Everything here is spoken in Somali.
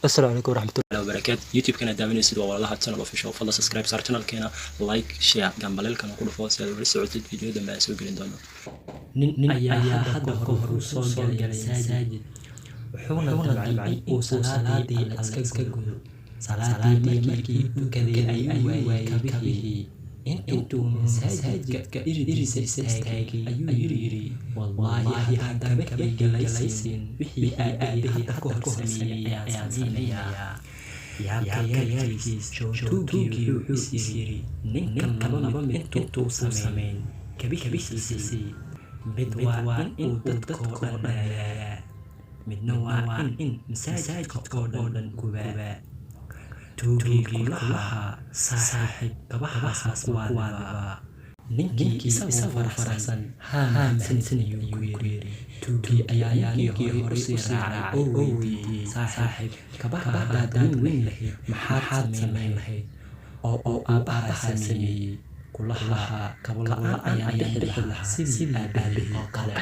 السلام عليكم ورحمة الله وبركاته. يوتيوب كان داعمين يسدوا والله channel official فضل سبسكرايب صار channel كنا لايك شير جنب كانوا كله فاصل ولا سعودي فيديو ده ما يسوي قلنا nin ayaa hadda hor u soo galay masaajid wuxuuna dalbay uu salaadii iska gudo salaadii markii uu kaday ay waayay kabihii intuu masaajidka iridiisa istaagay ayuu yiri wallahi haddaan kabay galaysin wixii aabahii hadda ku sameeyay ayaan sameeyaa yaabkaygiis joogtuugii wuxuu yiri ninkan laba mid intuu sameyn kabihiisii mid waa in uu dadkoo dhan dhalaalaa midna waa in masaajidka oo dhan gubaa tuugii kulahaa saaxiib kabahaas waadaba ninkii isagoo faraxsan haamsan ayuu yiri tuugii ayaa ninkii hore sii raacay oo weydiiyey saaxiib kabaha haddaad weyn lahayd maxaad samayn lahayd oo aabbaha sameeyey kulahaa kabla ayaa dhexi lahaa sidii aabahii oo kale